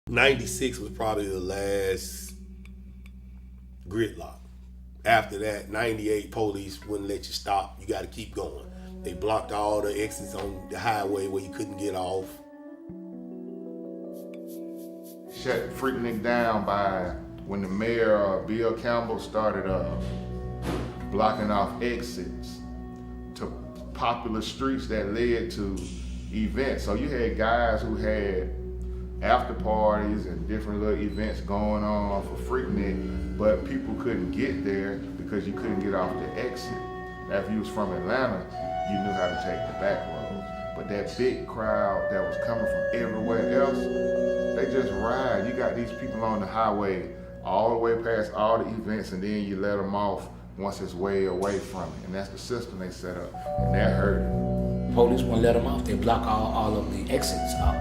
'96 was probably the last gridlock. After that, '98 police wouldn't let you stop. You got to keep going. They blocked all the exits on the highway where you couldn't get off. Shut Freaknik down by when the mayor, Bill Campbell, started blocking off exits to popular streets that led to events. So you had guys who had after parties and different little events going on for Freaknik, but people couldn't get there because you couldn't get off the exit. Now, if you was from Atlanta, you knew how to take the back roads. But that big crowd that was coming from everywhere else, they just ride. You got these people on the highway all the way past all the events, and then you let them off once it's way away from it. And that's the system they set up, and that hurt it. Police won't let them off. They block all of the exits up.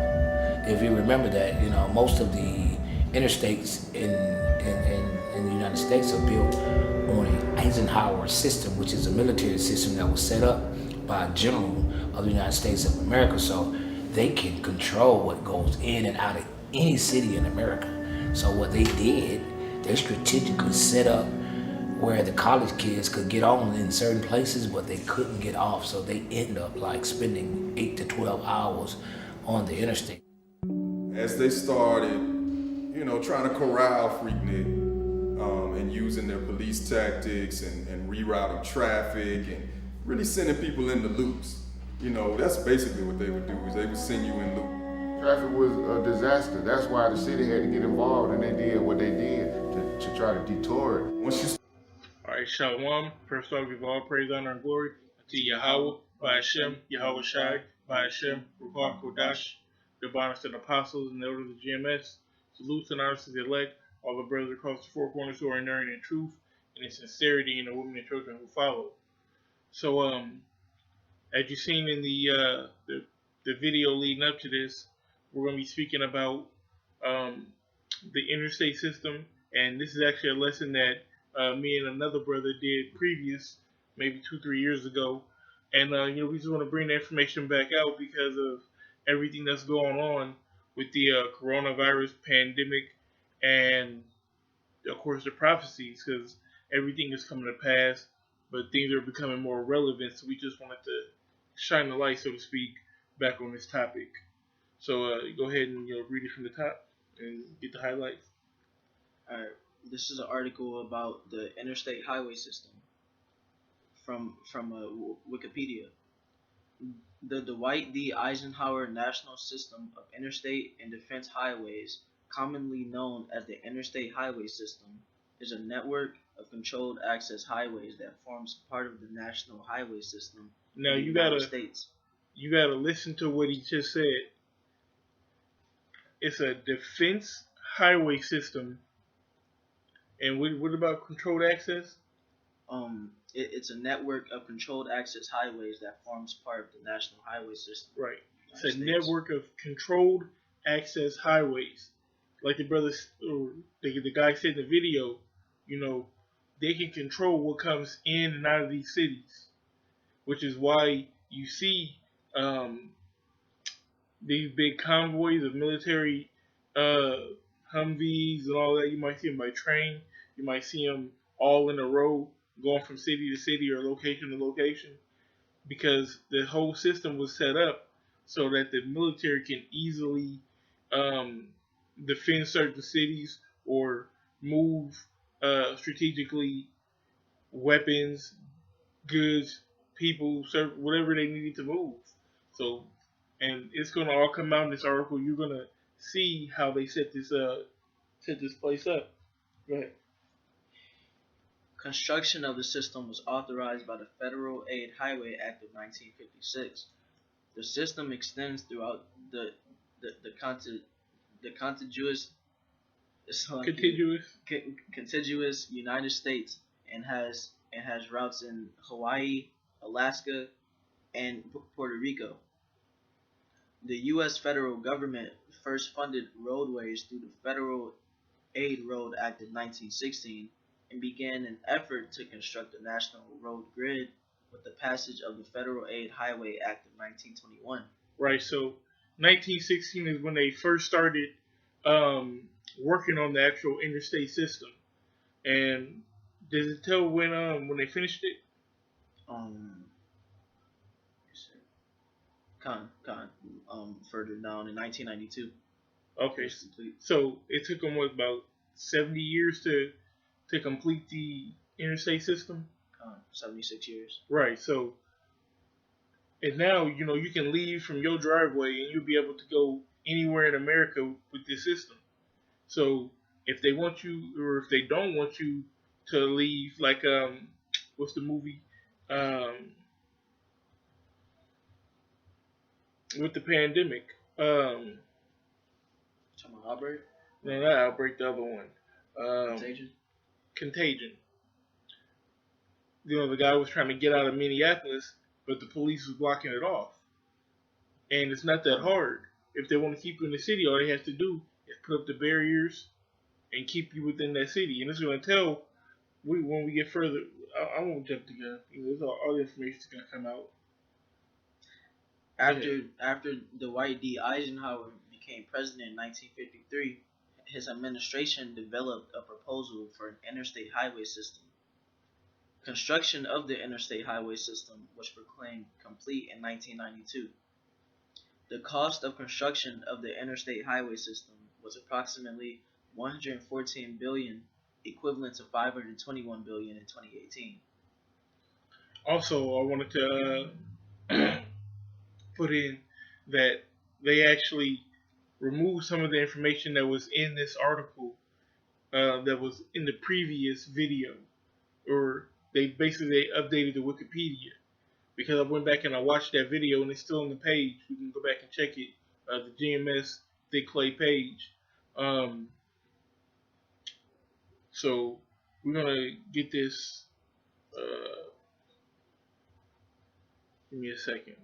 If you remember that, most of the interstates in the United States are built on an Eisenhower system, which is a military system that was set up by a general of the United States of America, so they can control what goes in and out of any city in America. So what they did, they strategically set up where the college kids could get on in certain places, but they couldn't get off. So they end up like spending 8 to 12 hours on the interstate. As they started, trying to corral Freaknik and using their police tactics and rerouting traffic and really sending people into loops. That's basically what they would do, is they would send you in loops. Traffic was a disaster. That's why the city had to get involved, and they did what they did to try to detour it. Alright, Shalom. First off, give all praise, honor, and glory to Yahweh, by Hashem, Yahweh Shai, by Hashem, Ruach Kodash, the bonus and apostles and the elders of GMS. Salutes and honors to the elect, all the brothers across the four corners who are inerring in truth and in sincerity, and the women and children who follow. So, as you've seen in the video leading up to this, we're going to be speaking about the interstate system, and this is actually a lesson that me and another brother did maybe 2-3 years ago, and we just want to bring the information back out because of everything that's going on with the coronavirus pandemic, and of course the prophecies, because everything is coming to pass, but things are becoming more relevant. So we just wanted to shine the light, so to speak, back on this topic. So go ahead and read it from the top and get the highlights. All right. This is an article about the interstate highway system from Wikipedia. The Dwight D. Eisenhower National System of Interstate and Defense Highways, commonly known as the Interstate Highway System, is a network of controlled access highways that forms part of the National Highway System now in the United States. You gotta listen to what he just said. It's a defense highway system. And what about controlled access? It's a network of controlled access highways that forms part of the National Highway System. Right. It's a network of controlled access highways. Like the guy said in the video, they can control what comes in and out of these cities, which is why you see these big convoys of military Humvees and all that. You might see them by train. You might see them all in a row going from city to city or location to location, because the whole system was set up so that the military can easily defend certain cities or move strategically weapons, goods, people, whatever they needed to move. So, and it's going to all come out in this article. You're going to see how they set this place up. Go ahead. Construction of the system was authorized by the Federal Aid Highway Act of 1956. The system extends throughout the contiguous United States and has routes in Hawaii, Alaska, and Puerto Rico. The U.S. federal government first funded roadways through the Federal Aid Road Act of 1916 and began an effort to construct a national road grid with the passage of the Federal Aid Highway Act of 1921. Right, so 1916 is when they first started working on the actual interstate system. And does it tell when they finished it? Um, further down in 1992, it Okay, was complete. so it took them what, about 70 years to complete the interstate system, 76 years. right? So and now you can leave from your driveway and you'll be able to go anywhere in America with this system. So if they want you or if they don't want you to leave, like what's the movie with the pandemic? Talking about Outbreak, No, not Outbreak, the other one. Contagion. Contagion. The guy was trying to get out of Minneapolis, but the police was blocking it off. And it's not that hard. If they want to keep you in the city, all they have to do is put up the barriers and keep you within that city. And it's going to tell when we get further. I won't jump the gun. All the information is going to come out. After Dwight D. Eisenhower became president in 1953, his administration developed a proposal for an interstate highway system. Construction of the interstate highway system was proclaimed complete in 1992. The cost of construction of the interstate highway system was approximately $114 billion, equivalent to $521 billion in 2018. Also, I wanted to put in that they actually removed some of the information that was in this article that was in the previous video, or they updated the Wikipedia, because I went back and I watched that video and it's still on the page. You can go back and check it, the GMS Thick Clay page. So we're gonna get this. Give me a second.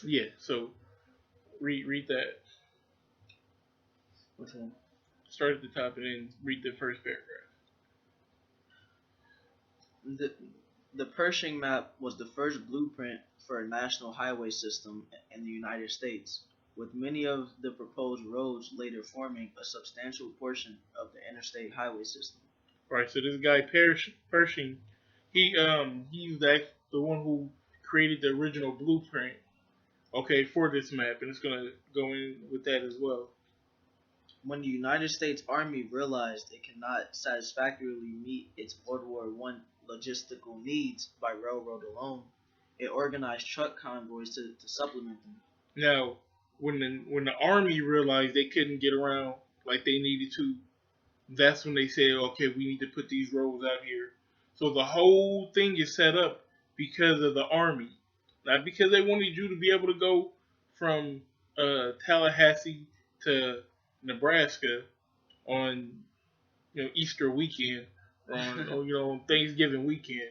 Yeah, so read that. Which one? Start at the top and then read the first paragraph. The Pershing map was the first blueprint for a national highway system in the United States, with many of the proposed roads later forming a substantial portion of the interstate highway system. Right, so this guy Pershing, he's the one who created the original blueprint, okay, for this map, and it's gonna go in with that as well. When the United States Army realized it cannot satisfactorily meet its World War I logistical needs by railroad alone, it organized truck convoys to supplement them. Now, when the Army realized they couldn't get around like they needed to, that's when they said, okay, we need to put these roads out here. So the whole thing is set up because of the Army, not because they wanted you to be able to go from Tallahassee to Nebraska on Easter weekend or on Thanksgiving weekend.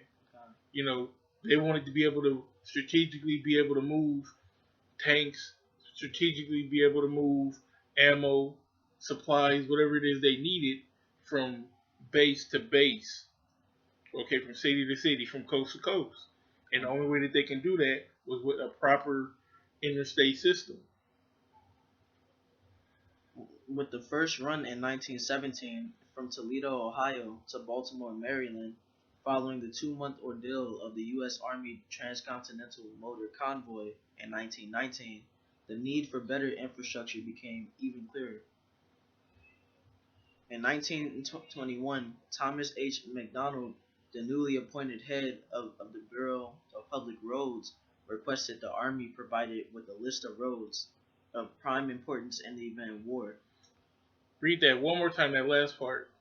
They wanted to be able to strategically be able to move tanks, strategically be able to move ammo, supplies, whatever it is they needed from base to base. Okay, from city to city, from coast to coast. And the only way that they can do that was with a proper interstate system. With the first run in 1917 from Toledo, Ohio to Baltimore, Maryland, following the 2-month ordeal of the U.S. Army Transcontinental Motor Convoy in 1919, the need for better infrastructure became even clearer. In 1921, Thomas H. McDonald, the newly appointed head of the Bureau of Public Roads, requested the Army provided with a list of roads of prime importance in the event of war. Read that one more time, that last part.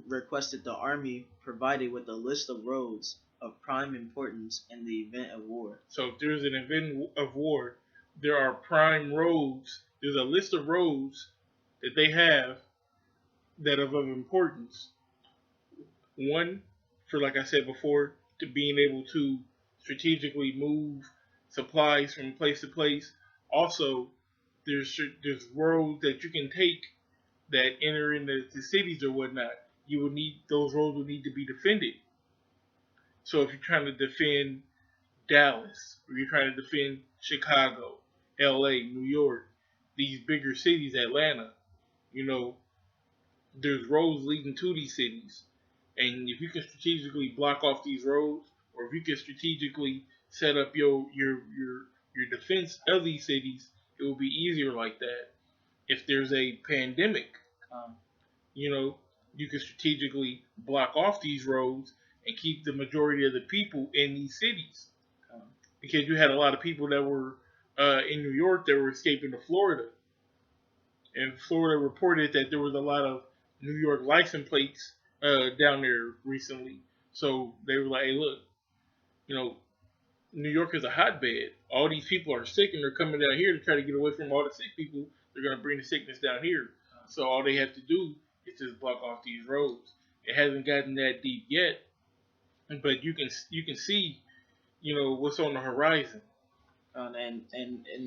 Requested the Army provided with a list of roads of prime importance in the event of war. So if there's an event of war, there are prime roads. There's a list of roads that they have that are of importance. One, for like I said before, to being able to strategically move supplies from place to place. Also, there's roads that you can take that enter into the cities or whatnot. Those roads will need to be defended. So if you're trying to defend Dallas, or you're trying to defend Chicago, L.A., New York, these bigger cities, Atlanta. You know, there's roads leading to these cities, and if you can strategically block off these roads, or if you can strategically set up your defense of these cities, it will be easier like that. If there's a pandemic, Um, you know, you can strategically block off these roads and keep the majority of the people in these cities, um, because you had a lot of people that were in New York that were escaping to Florida, and Florida reported that there was a lot of New York license plates down there recently. So they were like, "Hey, look, you know, New York is a hotbed. All these people are sick, and they're coming down here to try to get away from all the sick people. They're going to bring the sickness down here. So all they have to do is just block off these roads. It hasn't gotten that deep yet, but you can see, you know, what's on the horizon. and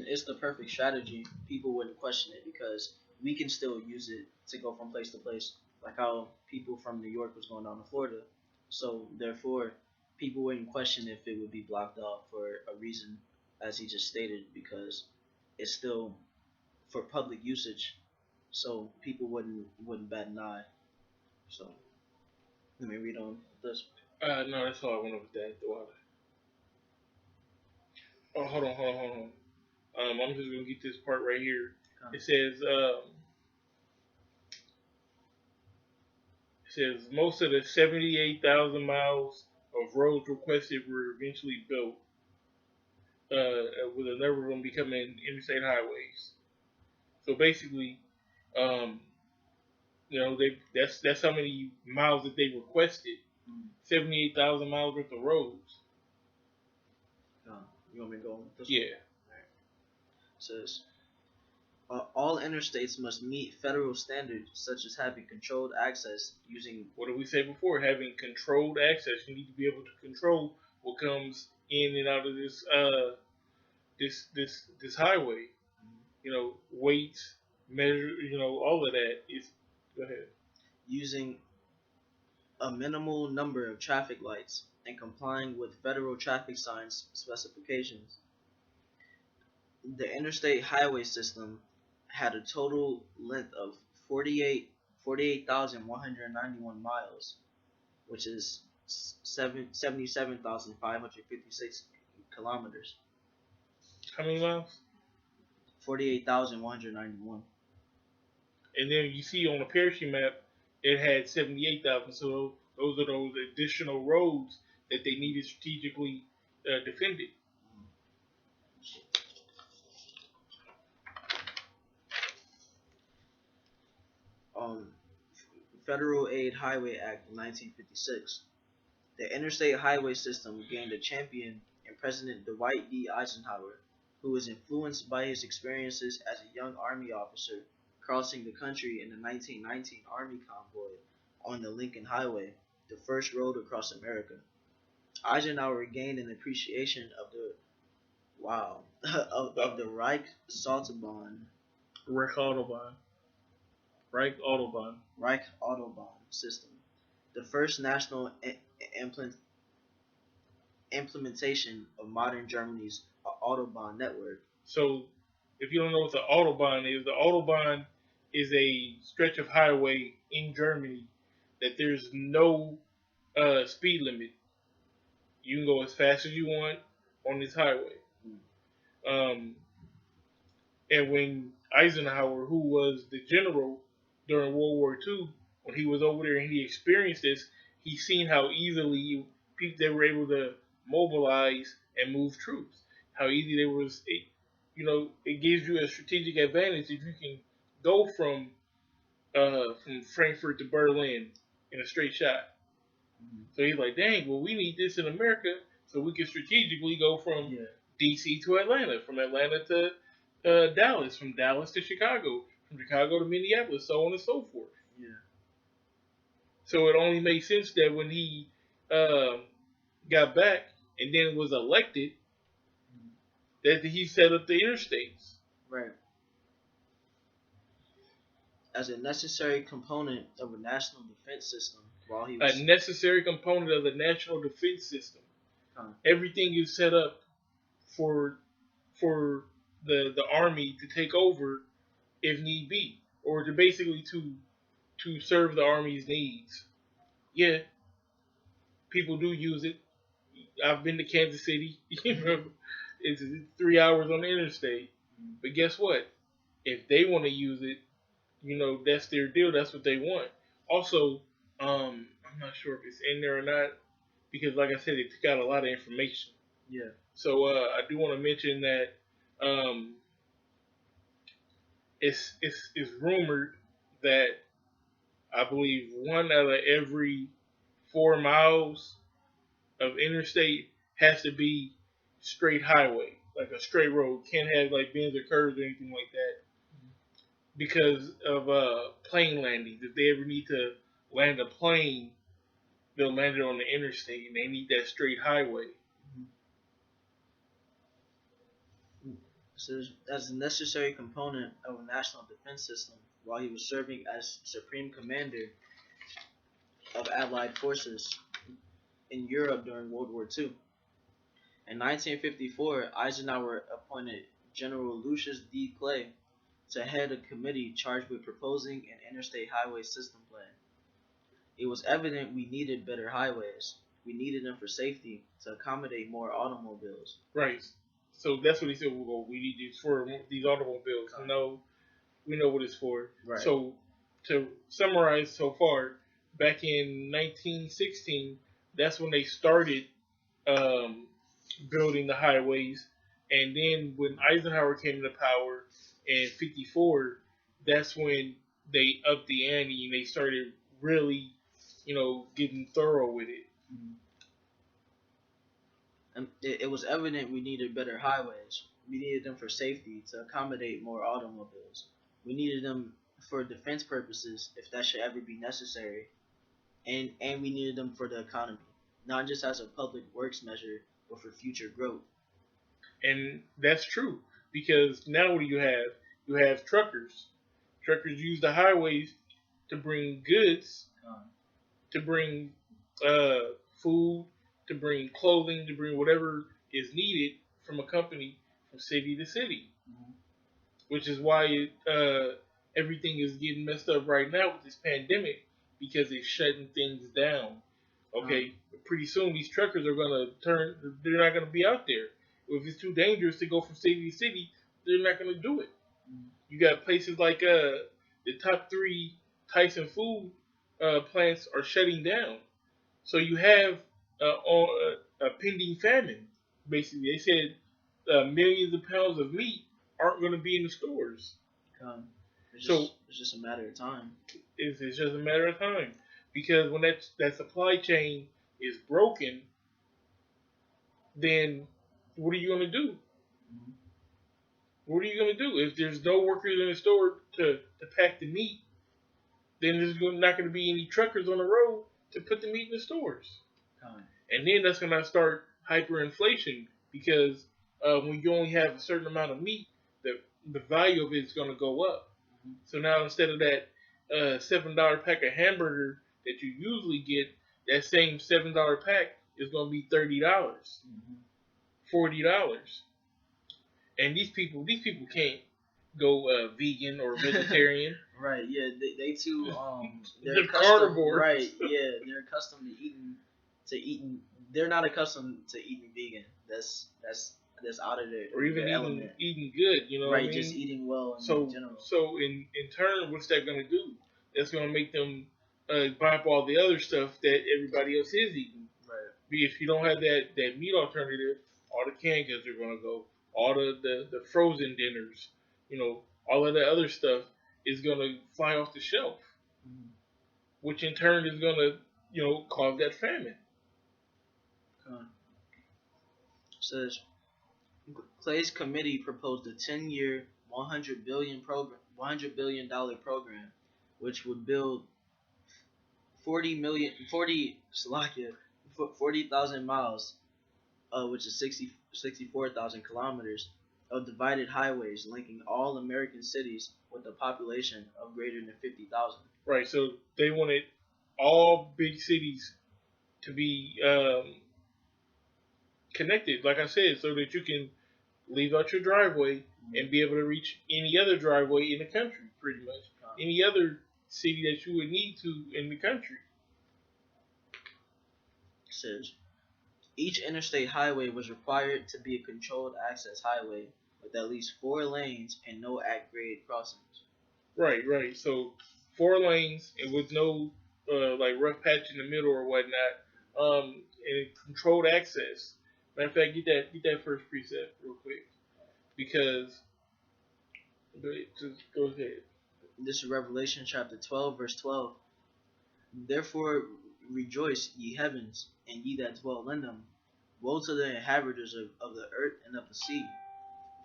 it's the perfect strategy. People wouldn't question it because we can still use it to go from place to place, like how people from New York was going down to Florida. So therefore, people wouldn't question if it would be blocked off for a reason, as he just stated, because it's still for public usage. So people wouldn't bat an eye. So let me read on this. No, that's all I want with that. The water. Oh, hold on. I'm just gonna get this part right here. It says, most of the 78,000 miles of roads requested were eventually built, with a number of them becoming interstate highways. So basically, um, you know, that's how many miles that they requested. 78,000 miles worth of roads. You want me to go on this? Yeah. It says all interstates must meet federal standards such as having controlled access using. What did we say before? Having controlled access. You need to be able to control what comes in and out of this highway. You know, weights, measure. You know, all of that is. Go ahead. Using a minimal number of traffic lights and complying with federal traffic signs specifications. The interstate highway system had a total length of 48,191 miles, which is 77,556 kilometers. How many miles? 48,191. And then you see on the parachute map, it had 78,000. So those are those additional roads that they needed strategically defended. Federal Aid Highway Act of 1956. The interstate highway system gained a champion in President Dwight D. Eisenhower, who was influenced by his experiences as a young Army officer crossing the country in the 1919 Army convoy on the Lincoln Highway, the first road across America. Eisenhower gained an appreciation of the of the Reich Autobahn system, the first national implementation of modern Germany's Autobahn network. So, if you don't know what the Autobahn is a stretch of highway in Germany that there's no speed limit. You can go as fast as you want on this highway. And when Eisenhower, who was the general during World War II, when he was over there and he experienced this, he seen how easily they were able to mobilize and move troops. How easy they was, it gives you a strategic advantage if you can go from Frankfurt to Berlin in a straight shot. So he's like, dang, well, we need this in America so we can strategically go from DC to Atlanta, from Atlanta to Dallas, from Dallas to Chicago, from Chicago to Minneapolis, so on and so forth. Yeah. So it only made sense that when he got back and then was elected, that he set up the interstates. Right. As a necessary component of a national defense system, while he was a necessary component of the national defense system. Everything is set up for the army to take over if need be, or to basically to serve the army's needs. Yeah, people do use it. I've been to Kansas City. It's 3 hours on the interstate. But guess what? If they want to use it, that's their deal. That's what they want. Also, I'm not sure if it's in there or not because, like I said, it took out a lot of information. Yeah. So I do want to mention that it's rumored that I believe 1 out of every 4 miles of interstate has to be straight highway, like a straight road. Can't have like bends or curves or anything like that because of plane landings. If they ever need to land a plane, they'll land it on the interstate, and they need that straight highway. So as a necessary component of a national defense system, while he was serving as Supreme Commander of Allied forces in Europe during World War II. In 1954, Eisenhower appointed General Lucius D. Clay to head a committee charged with proposing an interstate highway system plan. It was evident we needed better highways. We needed them for safety to accommodate more automobiles. Right. So that's what he said. We need these for these automobiles. We know what it's for. Right. So to summarize so far, back in 1916, that's when they started building the highways, and then when Eisenhower came to power in '54, that's when they upped the ante and they started really, getting thorough with it. Mm-hmm. And it was evident we needed better highways. We needed them for safety to accommodate more automobiles. We needed them for defense purposes if that should ever be necessary. And we needed them for the economy, not just as a public works measure, but for future growth. And that's true, because now what do you have? You have truckers. Truckers use the highways to bring goods, to bring food, to bring clothing, to bring whatever is needed from a company from city to city. Mm-hmm. Which is why everything is getting messed up right now with this pandemic, because it's shutting things down. Okay, pretty soon these truckers are gonna they're not gonna be out there. If it's too dangerous to go from city to city, they're not gonna do it. Mm-hmm. You got places like the top 3 Tyson food plants are shutting down. So you have a pending famine. Basically, they said millions of pounds of meat aren't going to be in the stores. It's just a matter of time. It's just a matter of time, because when that supply chain is broken, then what are you going to do? Mm-hmm. What are you going to do if there's no workers in the store to pack the meat? Then there's not going to be any truckers on the road to put the meat in the stores. And then that's going to start hyperinflation, because when you only have a certain amount of meat, the value of it is going to go up. Mm-hmm. So now instead of that $7 pack of hamburger that you usually get, that same $7 pack is going to be $30, mm-hmm. $40. And these people can't go vegan or vegetarian. Right, yeah, they too they're carnivores. Right, yeah, they're accustomed to eating. They're not accustomed to eating vegan. That's out of their or even element. Eating good, you know. Right, what I mean? Just eating well in general. So in turn, what's that going to do? That's going to make them buy up all the other stuff that everybody else is eating. Right. If you don't have that meat alternative, all the canned goods are going to go. All the frozen dinners, all of the other stuff is going to fly off the shelf, mm-hmm. which in turn is going to, cause that famine. Says Clay's committee proposed a 10-year, $100 billion program, which would build 40,000 miles, which is 64,000 kilometers of divided highways linking all American cities with a population of greater than 50,000. Right. So they wanted all big cities to be connected, like I said, so that you can leave out your driveway and be able to reach any other driveway in the country, pretty much. Any other city that you would need to in the country. It says each interstate highway was required to be a controlled access highway with at least 4 lanes and no at-grade crossings. Right, right. So 4 lanes and with no like rough patch in the middle or whatnot, and controlled access. Matter of fact, get that first precept real quick because just go ahead. This is Revelation chapter 12, verse 12. Therefore rejoice, ye heavens, and ye that dwell in them. Woe to the inhabitants of the earth and of the sea,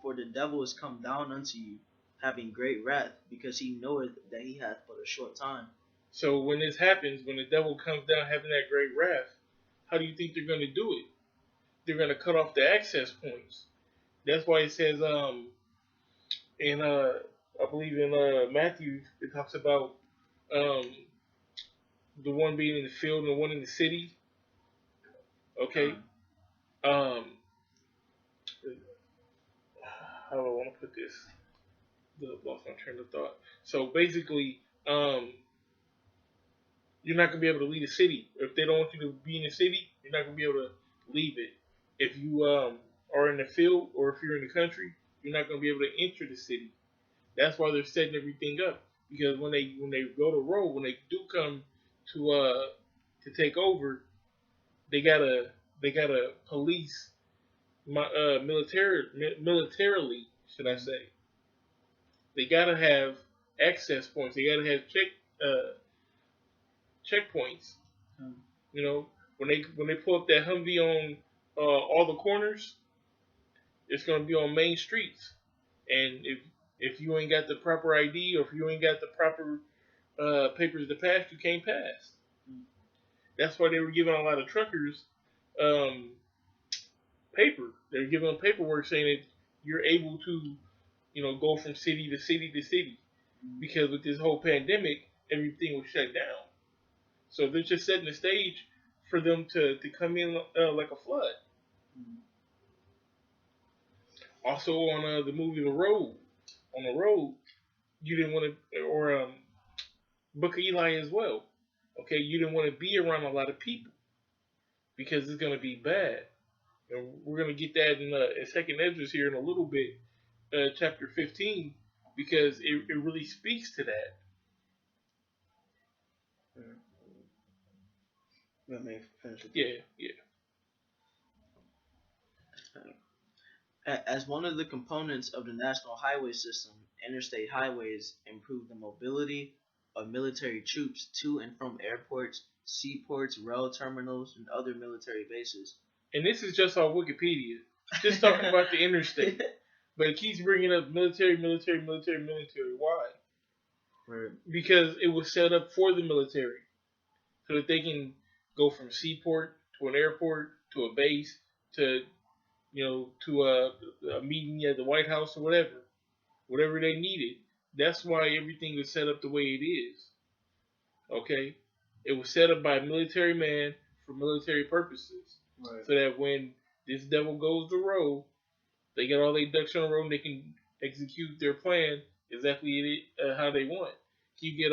for the devil is come down unto you, having great wrath, because he knoweth that he hath but a short time. So when this happens, when the devil comes down having that great wrath, how do you think they're going to do it? They're going to cut off the access points. That's why it says in I believe in Matthew it talks about the one being in the field and the one in the city. Okay. How do I want to put this? Lost my train of thought. So basically, you're not gonna be able to leave the city. If they don't want you to be in the city, you're not gonna be able to leave it. If you are in the field or if you're in the country, you're not gonna be able to enter the city. That's why they're setting everything up. Because when they go to roll, when they do come to take over, they gotta police militarily, should I say? They gotta have access points. They gotta have checkpoints. You know, when they pull up that Humvee on all the corners, it's gonna be on main streets. And if you ain't got the proper ID or if you ain't got the proper papers to pass, you can't pass. That's why they were giving a lot of truckers paper. They're giving them paperwork saying that you're able to, go from city to city to city. Because with this whole pandemic, everything was shut down. So they're just setting the stage for them to come in like a flood. Also on the movie The Road, on the road, you didn't want to, or Book of Eli as well. Okay, you didn't want to be around a lot of people because it's going to be bad. And we're going to get that in Second Esdras here in a little bit, chapter 15, because it really speaks to that. Let me finish with Yeah. As one of the components of the national highway system, interstate highways improve the mobility of military troops to and from airports, seaports, rail terminals, and other military bases. And this is just on Wikipedia, just talking about the interstate. But it keeps bringing up military. Why? Right. Because it was set up for the military, so that they can go from seaport to an airport to a base to, to a meeting at the White House or whatever they needed. That's why everything was set up the way it is. Okay, it was set up by a military man for military purposes, right. So that when this devil goes to roll, they get all their ducks in a row and they can execute their plan exactly how they want. Can you get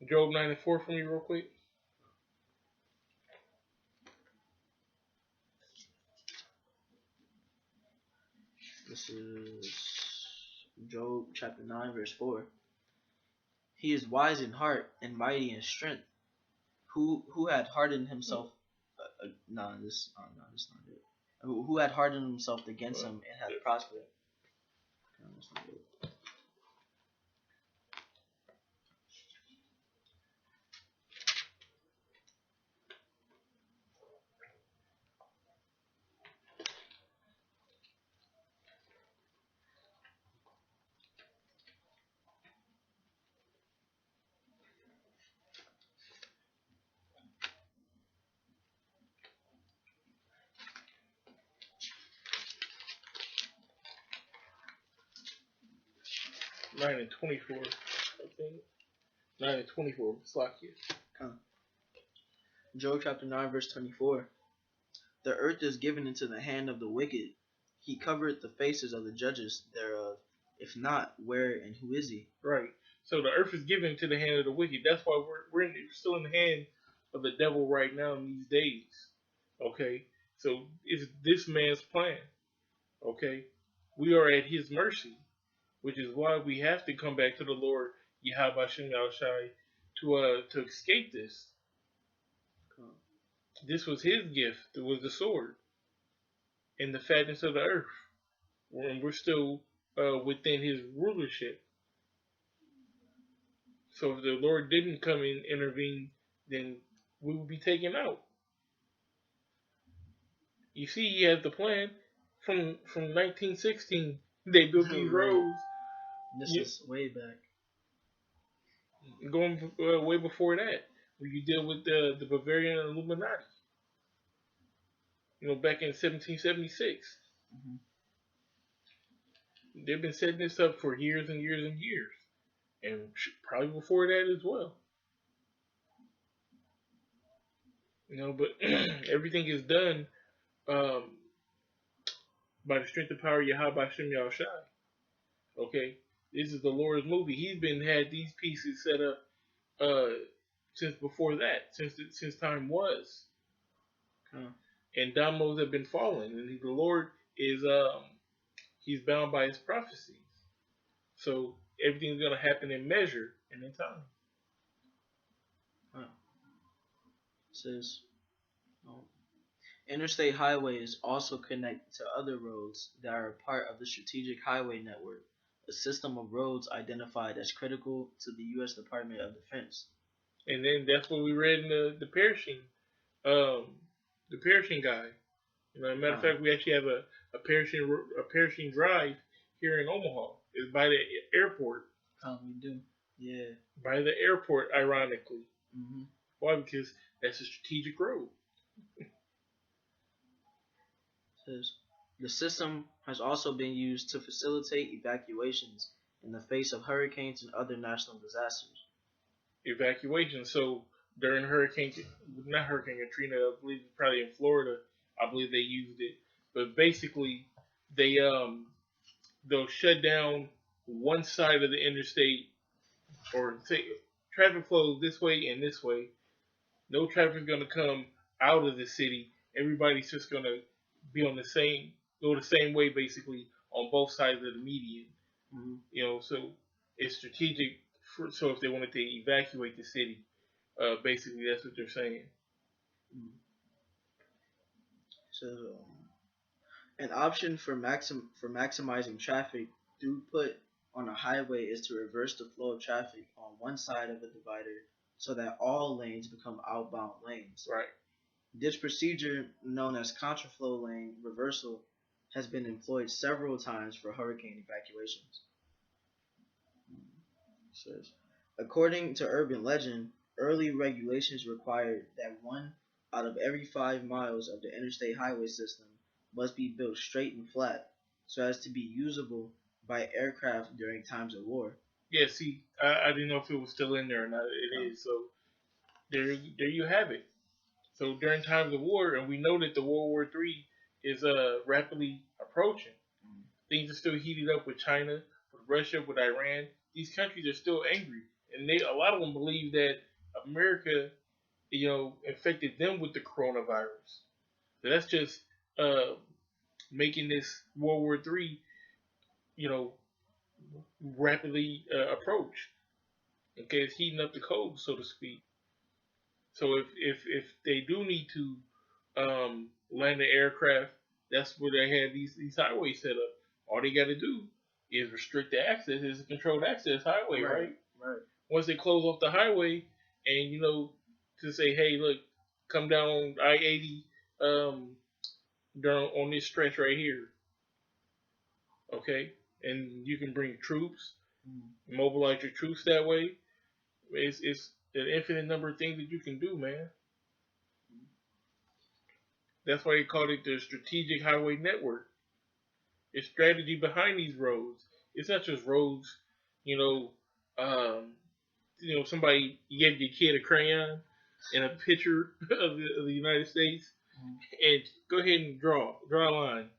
Job 94 for me real quick? This is Job chapter 9, verse 4. He is wise in heart and mighty in strength. Who had hardened himself? This is not it. Who had hardened himself against him and had prospered? No, that's not it. Nine and 24, I think. 9 and 24, Slakia. Job chapter 9, verse 24. The earth is given into the hand of the wicked. He covered the faces of the judges thereof. If not, where and who is he? Right. So the earth is given to the hand of the wicked. That's why we're still in the hand of the devil right now in these days. Okay. So it's this man's plan. Okay. We are at his mercy, which is why we have to come back to the Lord Yahweh Shem Yahushai to escape this. This was his gift. It was the sword and the fatness of the earth. And we're still within his rulership. So if the Lord didn't come and intervene, then we would be taken out. You see, he has the plan from 1916. They built these roads. This is way back. Going way before that, when you deal with the Bavarian Illuminati. Back in 1776. Mm-hmm. They've been setting this up for years and years and years. And probably before that as well. But everything is done by the strength and power of Yahweh Shem Yahushai. Okay? This is the Lord's movie. He's had these pieces set up since before that, since time was. And dominoes have been falling. And the Lord is he's bound by his prophecies. So everything's going to happen in measure and in time. It says, interstate highways also connect to other roads that are part of the strategic highway network, a system of roads identified as critical to the U.S. Department of Defense. And then that's what we read in the perishing guy. Matter of fact, we actually have a perishing drive here in Omaha. It's by the airport. We do. Yeah. By the airport, ironically. Mm-hmm. Why? Because that's a strategic road. It says, the system has also been used to facilitate evacuations in the face of hurricanes and other national disasters. Evacuation. So during not Hurricane Katrina, I believe probably in Florida, I believe they used it. But basically, they'll shut down one side of the interstate, or say traffic flows this way and this way. No traffic is gonna come out of the city. Everybody's just gonna be go the same way basically on both sides of the median. Mm-hmm. So it's strategic. So if they wanted to evacuate the city, basically that's what they're saying. So, an option for maximizing traffic throughput on a highway is to reverse the flow of traffic on one side of a divider so that all lanes become outbound lanes. Right. This procedure, known as contraflow lane reversal, has been employed several times for hurricane evacuations. It says, according to urban legend, early regulations required that 1 out of every 5 miles of the interstate highway system must be built straight and flat so as to be usable by aircraft during times of war. Yeah, see, I didn't know if it was still in there or not. It is. So there you have it. So during times of war, and we know that the World War III is rapidly approaching. Things are still heated up with China, with Russia, with Iran. These countries are still angry, and a lot of them believe that America, infected them with the coronavirus. So that's just making this World War III, rapidly approach. Okay, it's heating up the cold, so to speak. So if they do need to land the aircraft, that's where they have these highways set up. All they got to do is restrict the access. It's a controlled access highway, right? Right. Once they close off the highway, and to say, hey, look, come down on I-80 on this stretch right here. Okay, and you can bring troops, mobilize your troops that way. It's an infinite number of things that you can do, man. That's why they called it the strategic highway network. It's strategy behind these roads. It's not just roads, somebody, you gave your kid a crayon and a picture of the United States, and go ahead and draw a line.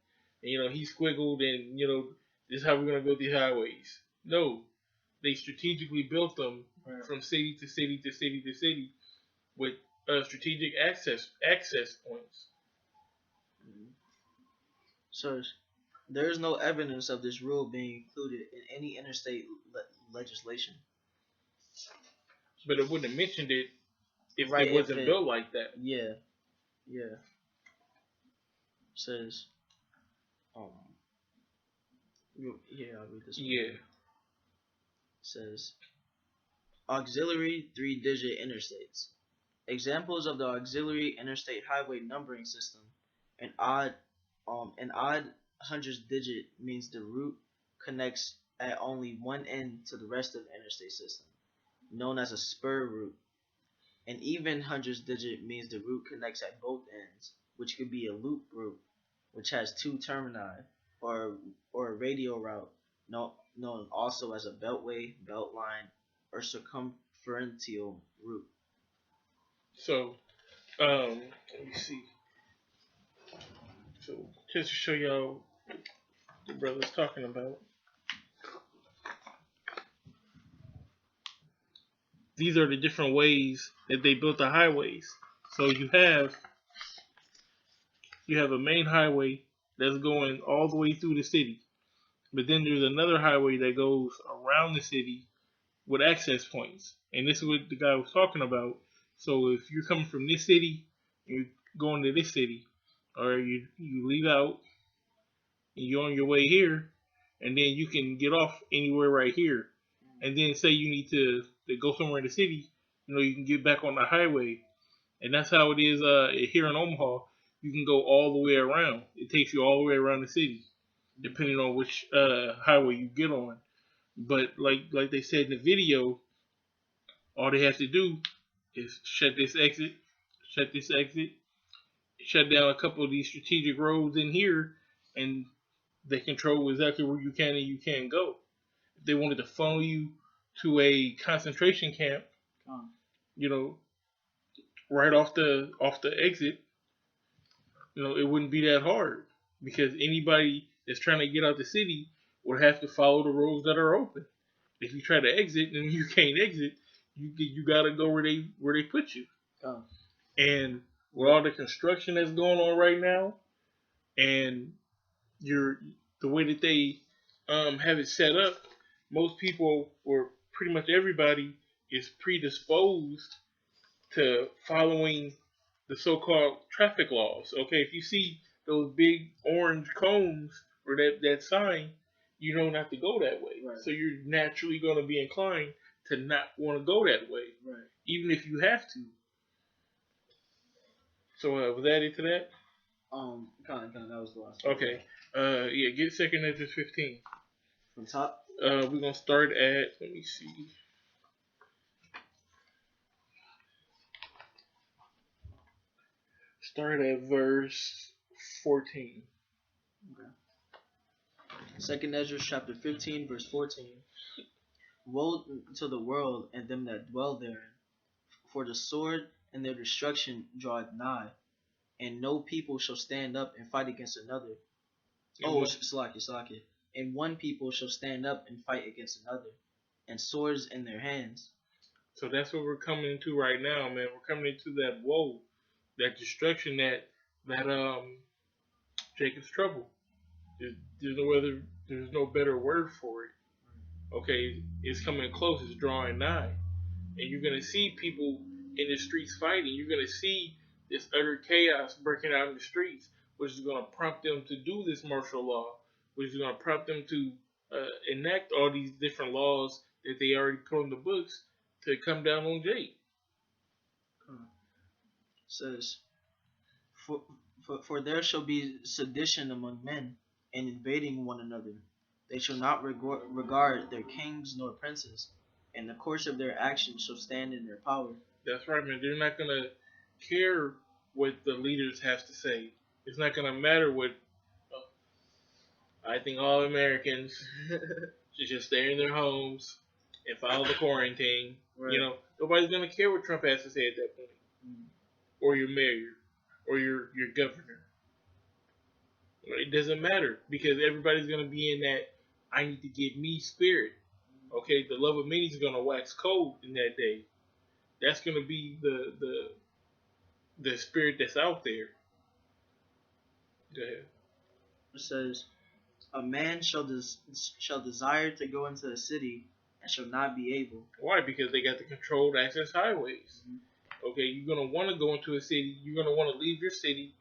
And, he squiggled, and this is how we're gonna build these highways. No, they strategically built them from city to city to city to city with strategic access points. So there is no evidence of this rule being included in any interstate legislation. But it wouldn't have mentioned it if Right, it wasn't built like that. Yeah. Says, I'll read this one. Yeah. Says, auxiliary 3-digit interstates. Examples of the auxiliary interstate highway numbering system. An odd hundreds digit means the route connects at only one end to the rest of the interstate system, known as a spur route. An even hundreds digit means the route connects at both ends, which could be a loop route, which has 2 termini, or a radial route, known also as a beltway, beltline, or circumferential route. So, let me see. So, just to show y'all what the brother's talking about. These are the different ways that they built the highways. So you have a main highway that's going all the way through the city. But then there's another highway that goes around the city with access points. And this is what the guy was talking about. So if you're coming from this city, you're going to this city, or you leave out and you're on your way here, and then you can get off anywhere right here. And then say you need to go somewhere in the city, you can get back on the highway. And that's how it is here in Omaha. You can go all the way around. It takes you all the way around the city, depending on which highway you get on. But like they said in the video, all they have to do is shut this exit, shut down a couple of these strategic roads in here, and they control exactly where you can and you can't go. If they wanted to funnel you to a concentration camp, right off the exit, it wouldn't be that hard, because anybody that's trying to get out the city would have to follow the roads that are open. If you try to exit and you can't exit, you gotta go where they put you. And with all the construction that's going on right now, and the way that they have it set up, most people, or pretty much everybody, is predisposed to following the so-called traffic laws. Okay, if you see those big orange cones or that sign, you know not to go that way. Right. So you're naturally going to be inclined to not want to go that way, Right. even if you have to. So was that it to that? Kind of. That was the last one. Okay. Get 2nd Ezra 15. From top. We're gonna start at, let me see. Start at verse 14. Okay. 2nd Ezra chapter 15, verse 14. Woe to the world and them that dwell therein, for the sword and their destruction draweth nigh, and no people shall stand up and fight against another. Salaki. And one people shall stand up and fight against another, and swords in their hands. So that's what we're coming into right now, man. We're coming into that woe, that destruction, that Jacob's trouble. There's no better word for it. Okay, it's coming close, it's drawing nigh. And you're gonna see people in the streets fighting. You're gonna see this utter chaos breaking out in the streets, which is gonna prompt them to do this martial law, which is gonna prompt them to enact all these different laws that they already put on the books to come down on Jake. Says, for there shall be sedition among men, and invading one another. They shall not regard their kings nor princes, and the course of their actions shall stand in their power. That's right, man. They're not gonna care what the leaders have to say. It's not gonna matter what. I think all Americans should just stay in their homes and follow the quarantine. Right. Nobody's gonna care what Trump has to say at that point, or your mayor. or your governor. It doesn't matter because everybody's gonna be in that I need to get me spirit. Okay, the love of many is gonna wax cold in that day. That's gonna be the spirit that's out there. Go ahead. It says, "A man shall desire to go into a city and shall not be able." Why? Because they got the controlled access highways. Okay, you're gonna want to go into a city. You're gonna want to leave your city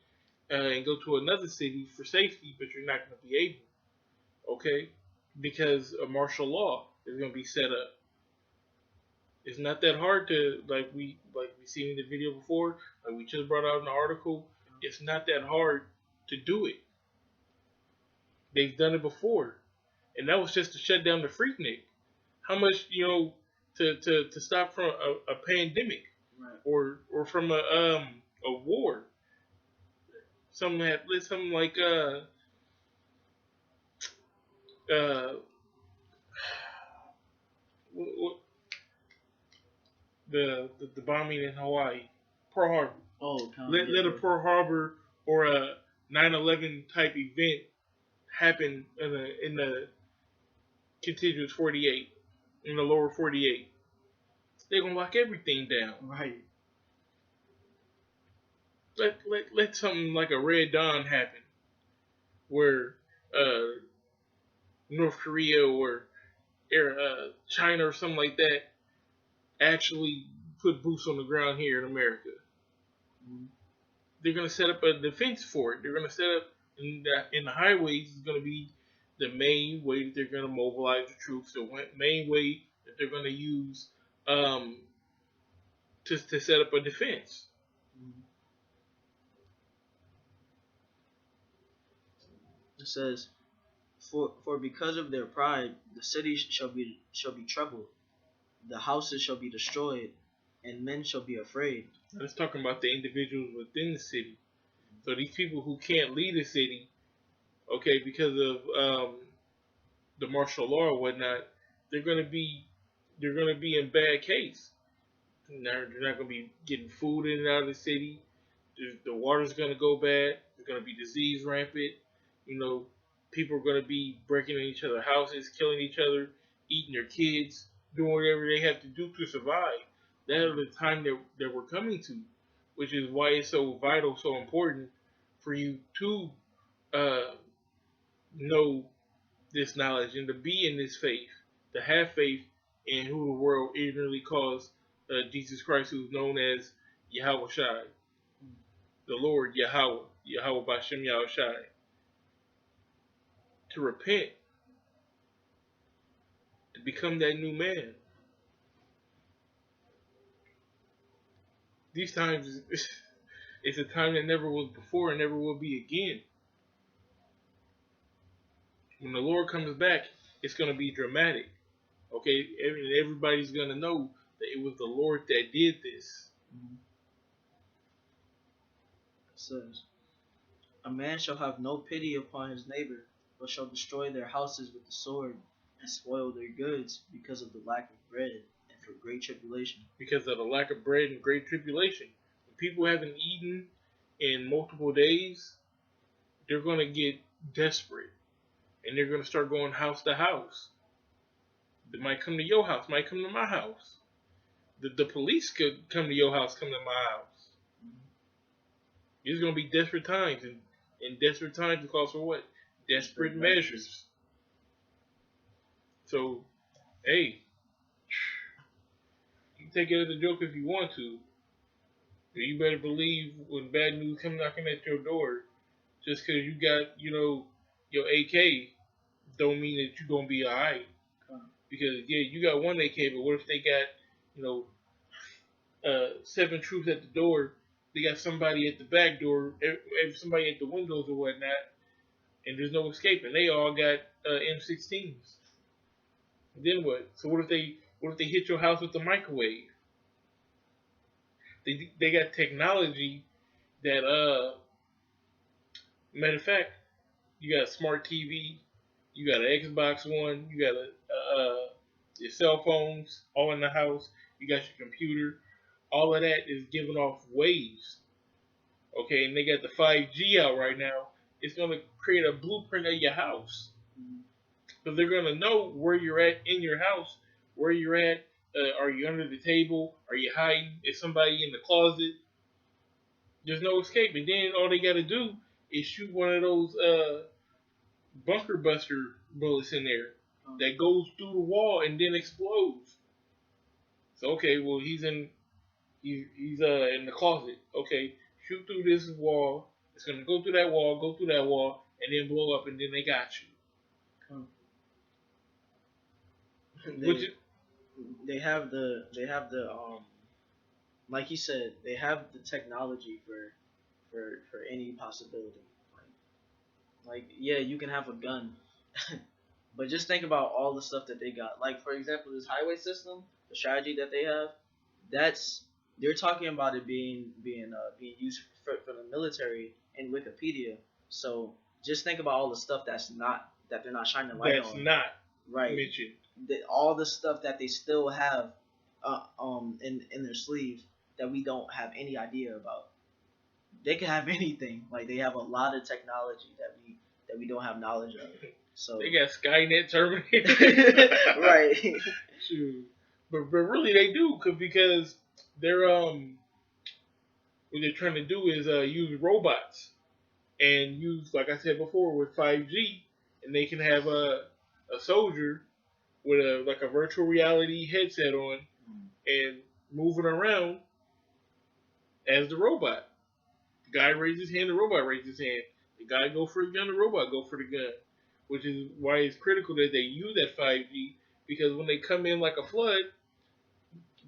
and go to another city for safety, but you're not gonna be able. Okay, because a martial law is gonna be set up. It's not that hard to like we seen in the video before, like we just brought out in the article. It's not that hard to do it. They've done it before, and that was just to shut down the Freaknik. How much to stop from a pandemic, Right. or from a war. Something like uh what, the bombing in Hawaii, Pearl Harbor. Oh, kind Let a Pearl Harbor or a 9/11 type event happen in the contiguous 48, in the lower 48. They're gonna lock everything down. Right. Let something like a Red Dawn happen, where North Korea or China or something like that actually put boots on the ground here in America. Mm-hmm. They're gonna set up a defense for it. They're gonna set up in the highways is gonna be the main way that they're gonna mobilize the troops. The main way that they're gonna use to set up a defense. It says, For because of their pride, the cities shall be troubled, the houses shall be destroyed, and men shall be afraid. Let's talk about the individuals within the city. So these people who can't leave the city, okay, because of the martial law or whatnot, they're gonna be in bad case. They're not gonna be getting food in and out of the city. The water's gonna go bad. There's gonna be disease rampant. People are gonna be breaking in each other's houses, killing each other, eating their kids, doing whatever they have to do to survive. That is the time that we're coming to, which is why it's so vital, so important for you to know this knowledge and to be in this faith, to have faith in who the world ignorantly calls Jesus Christ, who's known as Yahweh Shai, the Lord Yahweh Bashem Yahweh Shai. To repent, to become that new man. These times, it's a time that never was before and never will be again. When the Lord comes back, it's going to be dramatic. Okay, everybody's going to know that it was the Lord that did this. It says, "A man shall have no pity upon his neighbor, but shall destroy their houses with the sword, and spoil their goods because of the lack of bread and for great tribulation." Because of the lack of bread and great tribulation. When people haven't eaten in multiple days, they're going to get desperate. And they're going to start going house to house. They might come to your house, might come to my house. The police could come to your house, come to my house. It's going to be desperate times. And desperate times calls for what? Desperate measures. So, hey, you can take it as a joke if you want to. But you better believe when bad news comes knocking at your door, just because you got, your AK, don't mean that you're going to be alright. Because, yeah, you got one AK, but what if they got, 7 troops at the door? They got somebody at the back door, somebody at the windows or whatnot, and there's no escaping. They all got M16s. Then what? So what if they hit your house with the microwave? They got technology that matter of fact, you got a smart TV, you got an Xbox One, you got your cell phones all in the house, you got your computer. All of that is giving off waves. Okay, and they got the 5G out right now. It's gonna create a blueprint of your house. Because they're gonna know where you're at in your house, where you're at. Are you under the table? Are you hiding? Is somebody in the closet? There's no escape. And then all they gotta do is shoot one of those bunker buster bullets in there that goes through the wall and then explodes. So okay, well he's in in the closet. Okay, shoot through this wall. It's gonna go through that wall, and then blow up, and then they got you. They, they have the like he said, they have the technology for any possibility. Like yeah, you can have a gun, but just think about all the stuff that they got. Like for example, this highway system, the strategy that they have, that's they're talking about it being used for the military in Wikipedia. So just think about all the stuff that they're not shining light on. That's not right. mentioned. All the stuff that they still have in their sleeve that we don't have any idea about. They can have anything. Like they have a lot of technology that we don't have knowledge of. So they got Skynet, Terminator. right. Shoot. But really they do because they're what they're trying to do is use robots and use, like I said before, with 5G, and they can have a soldier with a virtual reality headset on and moving around as the robot. The guy raises his hand, the robot raises his hand. The guy go for the gun, the robot go for the gun. Which is why it's critical that they use that 5G, because when they come in like a flood,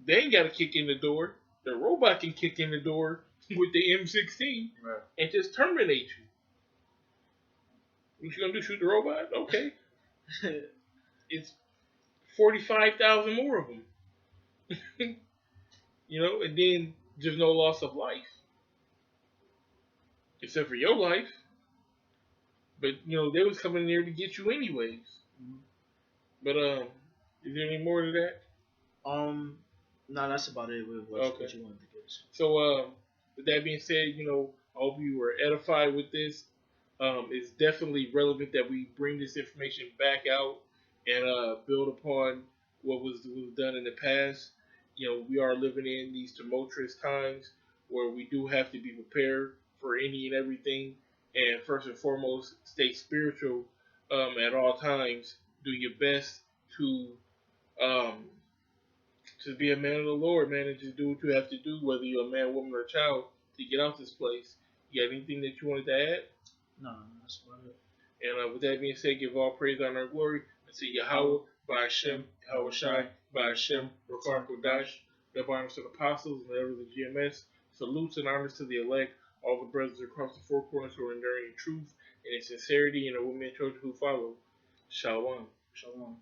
they ain't got to kick in the door. The robot can kick in the door with the M16 and just terminate you. What you gonna do? Shoot the robot? Okay. It's 45,000 more of them. And then there's no loss of life. Except for your life. But, they was coming in there to get you anyways. But, is there any more to that? No, that's about it with what you wanted to get. So, with that being said, I hope you were edified with this. It's definitely relevant that we bring this information back out and build upon what was done in the past. We are living in these tumultuous times where we do have to be prepared for any and everything. And first and foremost, stay spiritual at all times. Do your best to be a man of the Lord, man, and just do what you have to do, whether you're a man, woman, or a child, to get out this place. You got anything that you wanted to add? No, that's about it. And with that being said, give all praise, honor, and glory to Yahweh, by Hashem, Yahweh Shai, by Hashem, Ruach Kodash, the barnabas of the apostles, and the elders of GMS. Salutes and honors to the elect, all the brothers across the four corners who are enduring in truth and in sincerity, and the women and children who follow. Shalom. Shalom.